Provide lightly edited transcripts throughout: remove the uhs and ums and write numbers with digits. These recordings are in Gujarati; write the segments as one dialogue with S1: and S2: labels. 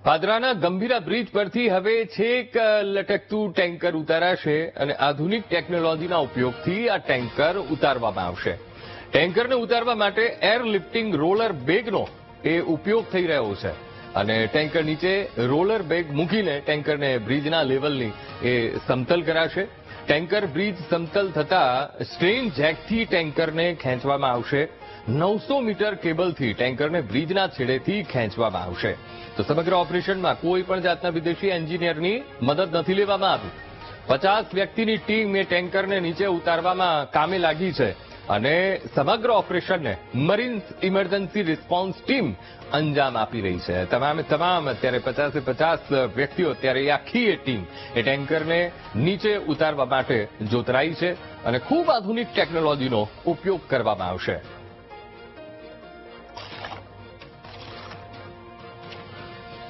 S1: પાદરાના ગંભીરા બ્રિજ પરથી હવે છેક લટકતું ટેન્કર ઉતારાશે અને આધુનિક ટેકનોલોજીના ઉપયોગથી આ ટેન્કર ઉતારવામાં આવશે. ટેન્કરને ઉતારવા માટે એરલિફ્ટિંગ રોલર બેગનો એ ઉપયોગ થઈ રહ્યો છે અને ટેન્કર નીચે રોલર બેગ મૂકીને ટેન્કરને બ્રિજના લેવલની એ સમતલ કરાશે. ટેન્કર બ્રિજ સમતલ થતા સ્ટ્રેન જેકથી ટેન્કરને ખેંચવામાં આવશે. 900 મીટર કેબલથી ટેન્કરને બ્રિજના છેડેથી ખેંચવામાં આવશે. તો સમગ્ર ઓપરેશનમાં કોઈ પણ જાતના વિદેશી એન્જિનિયરની મદદ નથી લેવામાં આવી. 50 વ્યક્તિની ટીમ એ ટેન્કરને નીચે ઉતારવામાં કામે લાગી છે અને સમગ્ર ઓપરેશનને મરીન્સ ઇમરજન્સી રિસ્પોન્સ ટીમ અંજામ આપી રહી છે. તમામ અત્યારે 50 વ્યક્તિઓ અત્યારે આખી એ ટીમ એ ટેન્કરને નીચે ઉતારવા માટે જોતરાઈ છે અને ખૂબ આધુનિક ટેકનોલોજીનો ઉપયોગ કરવામાં આવશે.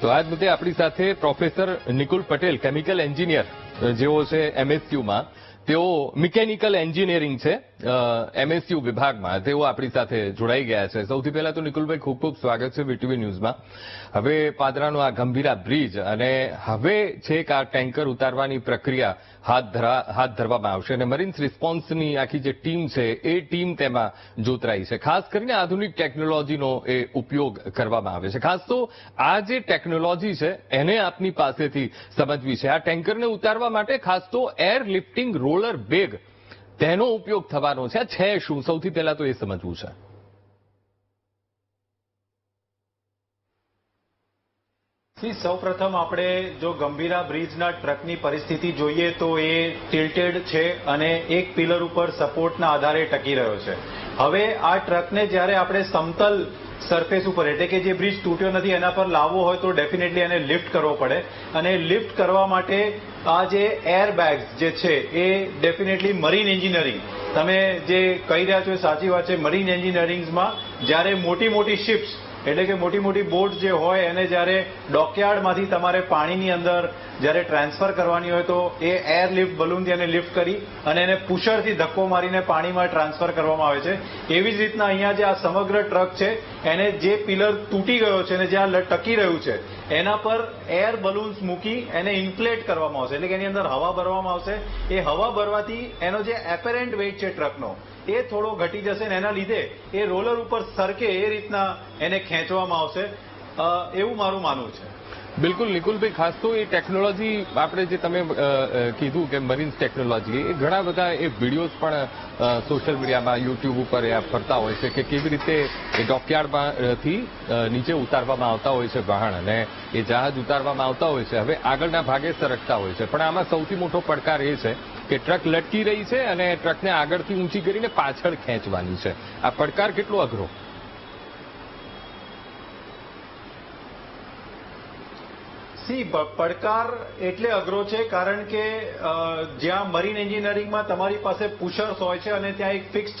S1: તો આજ મુદ્દે આપણી સાથે professor Nikul Patel, chemical engineer જેઓ છે એમએસયુમાં, તેઓ મિકેનિકલ એન્જિનિયરિંગ છે એમએસયુ વિભાગમાં, તેઓ આપણી સાથે જોડાઈ ગયા છે. સૌથી પહેલા તો નિકુલભાઈ ખૂબ ખૂબ સ્વાગત છે વીટીવી ન્યૂઝમાં. હવે પાદરાનો આ ગંભીરા બ્રિજ અને હવે છેક આ ટેન્કર ઉતારવાની પ્રક્રિયા હાથ ધરવામાં આવશે અને મરીન્સ રિસ્પોન્સની આખી જે ટીમ છે એ ટીમ તેમાં જોતરાઈ છે. ખાસ કરીને આધુનિક ટેકનોલોજીનો એ ઉપયોગ કરવામાં આવે છે. ખાસ તો આ જે ટેકનોલોજી છે એને આપની પાસેથી સમજવી છે. આ ટેન્કરને ઉતારવા માટે ખાસ તો એર લિફ્ટિંગ રોલર બેગ તેનો ઉપયોગ થવાનો છે. આ છે શું? સૌથી પહેલા તો એ સમજવું છે.
S2: સૌપ્રથમ આપણે જો ગંભીરા બ્રિજના ટ્રકની પરિસ્થિતિ જોઈએ તો એ ટિલ્ટેડ છે અને એક પિલર ઉપર સપોર્ટના આધારે ટકી રહ્યો છે. હવે આ ટ્રકને જ્યારે આપણે સમતલ સરફેસ ઉપર, એટલે કે જે બ્રિજ તૂટ્યો નથી એના પર લાવવો હોય તો ડેફિનેટલી એને લિફ્ટ કરવો પડે અને લિફ્ટ કરવા માટે આ જે એર બેગ્સ જે છે એ ડેફિનેટલી મરીન એન્જિનિયરિંગ, તમે જે કહી રહ્યા છો એ સાચી વાત છે. મરીન એન્જિનિયરિંગમાં જ્યારે મોટી શિપ્સ એટલે કે મોટી બોટ જે હોય એને જ્યારે ડોકયાર્ડમાંથી તમારે પાણીની અંદર જ્યારે ટ્રાન્સફર કરવાની હોય તો એ એર લિફ્ટ બલૂનથી એને લિફ્ટ કરી અને એને પુશરથી ધક્કો મારીને પાણીમાં ટ્રાન્સફર કરવામાં આવે છે. એવી જ રીતના અહીંયા જે આ સમગ્ર ટ્રક છે એને જે પિલર તૂટી ગયો છે અને જ્યાં ટકી રહ્યું છે એના પર એર બલૂન્સ મૂકી એને ઇન્ફ્લેટ કરવામાં આવશે, એટલે કે એની અંદર હવા ભરવામાં આવશે. એ હવા ભરવાથી એનો જે એપેરેન્ટ વેઇટ છે ટ્રકનો એ થોડો ઘટી જશે ને એના લીધે એ રોલર ઉપર સરકે એ રીતના એને ખેંચવામાં આવશે, એવું મારું માનવું છે.
S1: બિલકુલ નિકુલભાઈ, ખાસ તો એ ટેકનોલોજી આપણે જે તમે કીધું કે મરીન્સ ટેકનોલોજી, એ ઘણા બધા એ વિડીયોઝ પણ સોશિયલ મીડિયામાં, યુટ્યુબ ઉપર એ ફરતા હોય છે કે કેવી રીતે એ ડોકયાર્ડમાંથી નીચે ઉતારવામાં આવતા હોય છે વાહન અને એ જહાજ ઉતારવામાં આવતા હોય છે. હવે આગળના ભાગે સરકતા હોય છે, પણ આમાં સૌથી મોટો પડકાર એ છે કે ટ્રક લટકી રહી છે અને ટ્રકને આગળથી ઊંચી કરીને પાછળ ખેંચવાની છે. આ પડકાર કેટલો અઘરો?
S2: પડકાર એટલે અઘરો છે કારણ કે જ્યાં મરીન એન્જિનિયરિંગમાં તમારી પાસે પુશર્સ હોય છે અને ત્યાં એક ફિક્સ્ડ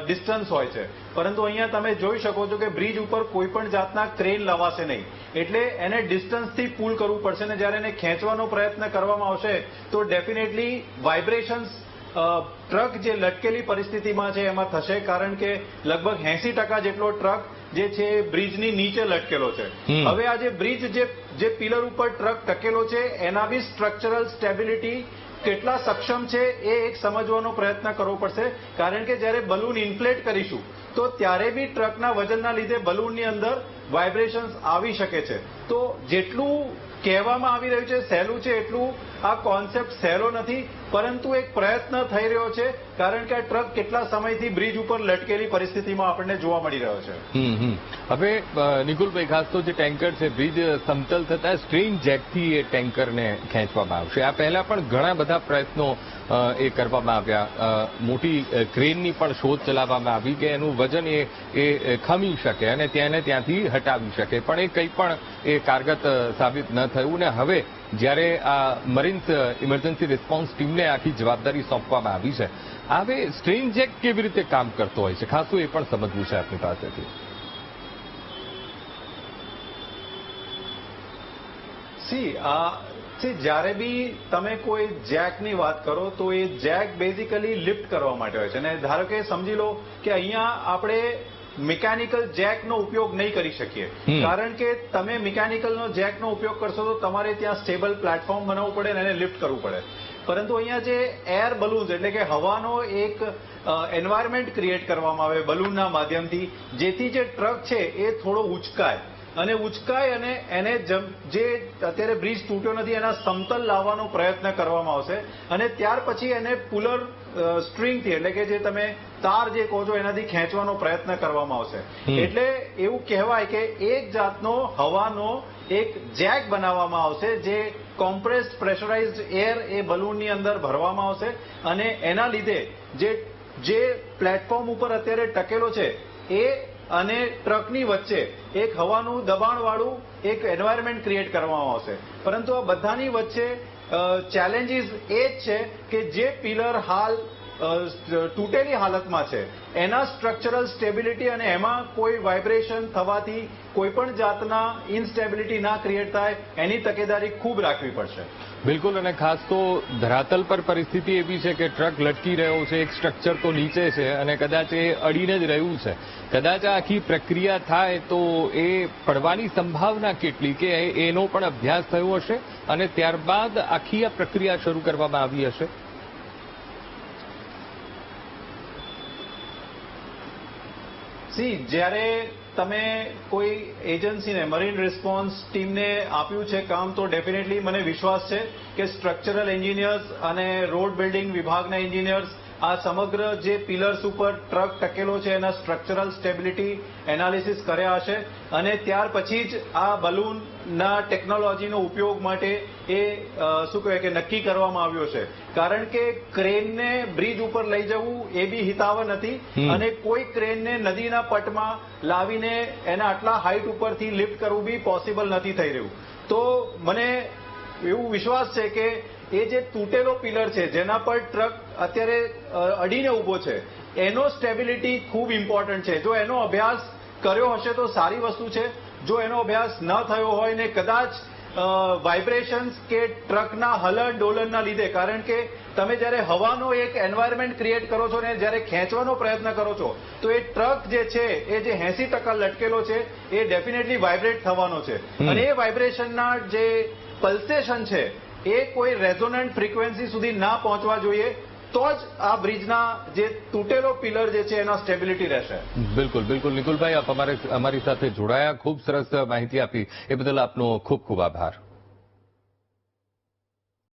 S2: ડિસ્ટન્સ હોય છે, પરંતુ અહીંયા તમે જોઈ શકો છો કે બ્રિજ ઉપર કોઈ પણ જાતના ક્રેન લવાશે નહીં, એટલે એને ડિસ્ટન્સથી પુલ કરવું પડશે ને જ્યારે એને ખેંચવાનો પ્રયત્ન કરવામાં આવશે તો ડેફિનેટલી વાઇબ્રેશન્સ ટ્રક જે લટકેલી પરિસ્થિતિમાં છે એમાં થશે, કારણ કે લગભગ 80% જેટલો ટ્રક જે છે બ્રિજની નીચે લટકેલો છે. હવે આ જે બ્રિજ જે પિલર ઉપર ટ્રક ટકેલો છે એના બી સ્ટ્રક્ચરલ સ્ટેબિલિટી કેટલા સક્ષમ છે એ એક સમજવાનો પ્રયત્ન કરવો પડશે, કારણ કે જ્યારે બલૂન ઇન્ફ્લેટ કરીશું તો ત્યારે બી ટ્રકના વજનના લીધે બલૂનની અંદર વાઇબ્રેશન્સ આવી શકે છે. તો જેટલું કહેવામાં આવી રહ્યું છે સહેલું છે એટલું આ કોન્સેપ્ટ સહેલો નથી, પરંતુ એક પ્રયત્ન થઈ રહ્યો છે, કારણ કે આ ટ્રક કેટલા સમયથી બ્રિજ ઉપર લટકેલી પરિસ્થિતિમાં આપણને જોવા મળી રહ્યો છે.
S1: હવે નિકુલભાઈ, ખાસ તો જે ટેન્કર છે બ્રિજ સમતલ થતા સ્ટ્રેન જેકથી એ ટેન્કરને ખેંચવામાં આવશે. આ પહેલા પણ ઘણા બધા પ્રયત્નો એ કરવામાં આવ્યા, મોટી ક્રેનની પણ શોધ ચલાવવામાં આવી કે એનું વજન એ ખમી શકે અને તેને ત્યાંથી હટાવી શકે, પણ એ કંઈ પણ એ કારગત સાબિત ન થયું. ને હવે જ્યારે આ મરીન્સ ઇમરજન્સી રિસ્પોન્સ ટીમને આખી જવાબદારી સોંપવામાં આવી છે, હવે સ્ટ્રેન જેક કેવી રીતે કામ કરતો હોય છે ખાસ તો એ પણ સમજવું છે આપની પાસેથી.
S2: જ્યારે બી તમે કોઈ જેકની વાત કરો તો એ જેક બેઝિકલી લિફ્ટ કરવા માટે હોય છે, અને ધારો કે સમજી લો કે અહીંયા આપણે મિકેનિકલ જેકનો ઉપયોગ નહીં કરી શકીએ. કારણ કે તમે મિકેનિકલનો જેકનો ઉપયોગ કરશો તો તમારે ત્યાં સ્ટેબલ પ્લેટફોર્મ બનાવવું પડે અને એને લિફ્ટ કરવું પડે. પરંતુ અહીંયા જે એર બલૂન્સ એટલે કે હવાનો એક એન્વાયરમેન્ટ ક્રિએટ કરવામાં આવે બલૂનના માધ્યમથી, જેથી જે ટ્રક છે એ થોડો ઉચકાય અને એને જે અત્યારે બ્રિજ તૂટ્યો નથી એના સમતલ લાવવાનો પ્રયત્ન કરવામાં આવશે અને ત્યાર પછી એને પુલર સ્ટ્રિંગથી એટલે કે જે તમે તાર જે કહો છો એનાથી ખેંચવાનો પ્રયત્ન કરવામાં આવશે. એટલે એવું કહેવાય કે એક જાતનો હવાનો એક જેક બનાવવામાં આવશે જે કોમ્પ્રેસ્ડ પ્રેશરાઇઝ્ડ એર એ બલૂનની અંદર ભરવામાં આવશે અને એના લીધે જે પ્લેટફોર્મ ઉપર અત્યારે ટકેલો છે એ અને ટ્રકની વચ્ચે એક હવાનું દબાણવાળું એક એન્વાયરમેન્ટ ક્રિએટ કરવામાં આવશે. પરંતુ આ બધાની વચ્ચે ચેલેન્જીસ એ જ છે કે જે પિલર હાલ તૂટેલી હાલતમાં છે એના સ્ટ્રક્ચરલ સ્ટેબિલિટી અને એમાં કોઈ વાઇબ્રેશન થવાથી કોઈ પણ જાતના ઇનસ્ટેબિલિટી ના ક્રિએટ થાય એની તકેદારી ખૂબ રાખવી પડશે.
S1: બિલકુલ, અને ખાસ તો ધરાતલ પર પરિસ્થિતિ એવી છે કે ટ્રક લટકી રહ્યો છે, એક સ્ટ્રક્ચર તો નીચે છે અને કદાચ એ અડીને જ રહ્યું છે. કદાચ આ આખી પ્રક્રિયા થાય તો એ પડવાની સંભાવના કેટલી કે એનો પણ અભ્યાસ થયો હશે અને ત્યારબાદ આખી આ પ્રક્રિયા શરૂ કરવામાં આવી હશે.
S2: જ્યારે તમે કોઈ એજન્સીને મરીન રિસ્પોન્સ ટીમને આપ્યું છે કામ તો ડેફિનેટલી મને વિશ્વાસ છે કે સ્ટ્રક્ચરલ એન્જિનિયર્સ અને રોડ બિલ્ડિંગ વિભાગના એન્જિનિયર્સ આ સમગ્ર જે પિલર્સ ઉપર ટ્રક ટકેલો છે એના સ્ટ્રક્ચરલ સ્ટેબિલિટી એનાલિસિસ કર્યા હશે અને ત્યાર પછી જ આ બલૂનના ટેકનોલોજીનો ઉપયોગ માટે એ શું કહેવાય કે નક્કી કરવામાં આવ્યો છે. કારણ કે ક્રેનને બ્રિજ ઉપર લઈ જવું એ બી હિતાવહ નથી અને કોઈ ક્રેનને નદીના પટમાં લાવીને એના આટલા હાઈટ ઉપરથી લિફ્ટ કરવું બી પોસિબલ નથી થઈ રહ્યું. તો મને એવું વિશ્વાસ છે કે એ જે તૂટેલો પિલર છે જેના પર ટ્રક અત્યારે અડીને ઉભો છે એનો સ્ટેબિલિટી ખૂબ ઇમ્પોર્ટન્ટ છે. જો એનો અભ્યાસ કર્યો હશે તો સારી વસ્તુ છે. જો એનો અભ્યાસ ન થયો હોય ને કદાચ વાઇબ્રેશન્સ કે ટ્રકના હલન ડોલનના લીધે, કારણ કે તમે જ્યારે હવાનો એક એન્વાયરમેન્ટ ક્રિએટ કરો છો ને જ્યારે ખેંચવાનો પ્રયત્ન કરો છો તો એ ટ્રક જે છે એ જે 80% લટકેલો છે એ ડેફિનેટલી વાઇબ્રેટ થવાનો છે અને એ વાઇબ્રેશનના જે પલ્સેશન છે એ કોઈ રેઝોનન્ટ ફ્રીક્વન્સી સુધી ના પહોંચવા જોઈએ તો જ આ બ્રિજના જે તૂટેલો પિલર જે છે એના સ્ટેબિલિટી રહેશે.
S1: બિલકુલ બિલકુલ નિકુલભાઈ, આપ અમારી સાથે જોડાયા, ખૂબ સરસ માહિતી આપી, એ બદલ આપનો ખૂબ ખૂબ આભાર.